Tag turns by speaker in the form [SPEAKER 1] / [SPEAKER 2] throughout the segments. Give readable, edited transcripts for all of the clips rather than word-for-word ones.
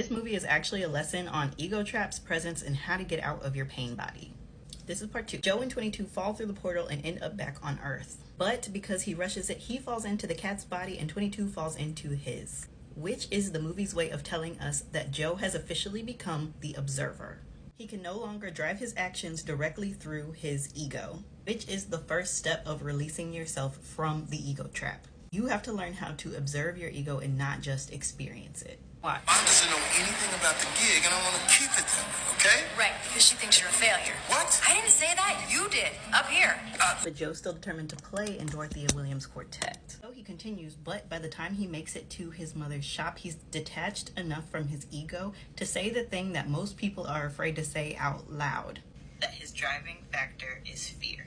[SPEAKER 1] This movie is actually a lesson on ego traps, presence, and how to get out of your pain body. This is part 2. Joe and 22 fall through the portal and end up back on Earth. But because he rushes it, he falls into the cat's body and 22 falls into his. Which is the movie's way of telling us that Joe has officially become the observer. He can no longer drive his actions directly through his ego, which is the first step of releasing yourself from the ego trap. You have to learn how to observe your ego and not just experience it.
[SPEAKER 2] Why? Mom doesn't know anything about the gig, and I want to keep it that way, okay?
[SPEAKER 3] Right, because she thinks you're a failure.
[SPEAKER 2] What?
[SPEAKER 3] I didn't say that. You did. Up here.
[SPEAKER 1] But Joe's still determined to play in Dorothea Williams' quartet. So he continues, but by the time he makes it to his mother's shop, he's detached enough from his ego to say the thing that most people are afraid to say out loud. That his driving factor is fear.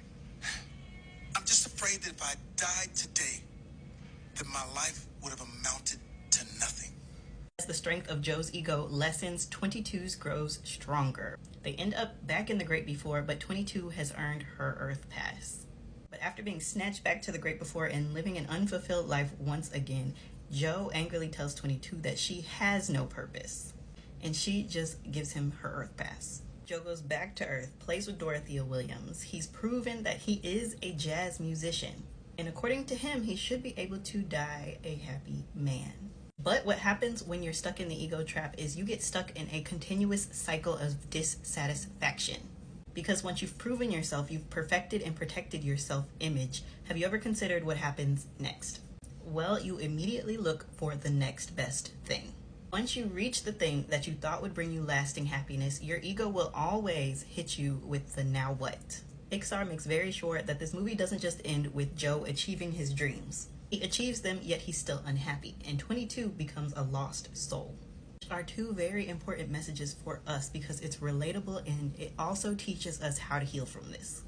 [SPEAKER 2] I'm just afraid that if I died today, that my life would have amounted to nothing.
[SPEAKER 1] As the strength of Joe's ego lessens, 22's grows stronger. They end up back in the Great Before, but 22 has earned her Earth pass. But after being snatched back to the Great Before and living an unfulfilled life once again, Joe angrily tells 22 that she has no purpose, and she just gives him her Earth pass. Joe goes back to Earth, plays with Dorothea Williams. He's proven that he is a jazz musician, and according to him, he should be able to die a happy man. But what happens when you're stuck in the ego trap is you get stuck in a continuous cycle of dissatisfaction. Because once you've proven yourself, you've perfected and protected your self-image. Have you ever considered what happens next? Well, you immediately look for the next best thing. Once you reach the thing that you thought would bring you lasting happiness, your ego will always hit you with the now what. Pixar makes very sure that this movie doesn't just end with Joe achieving his dreams. He achieves them, yet he's still unhappy, and 22 becomes a lost soul. Which are two very important messages for us because it's relatable and it also teaches us how to heal from this.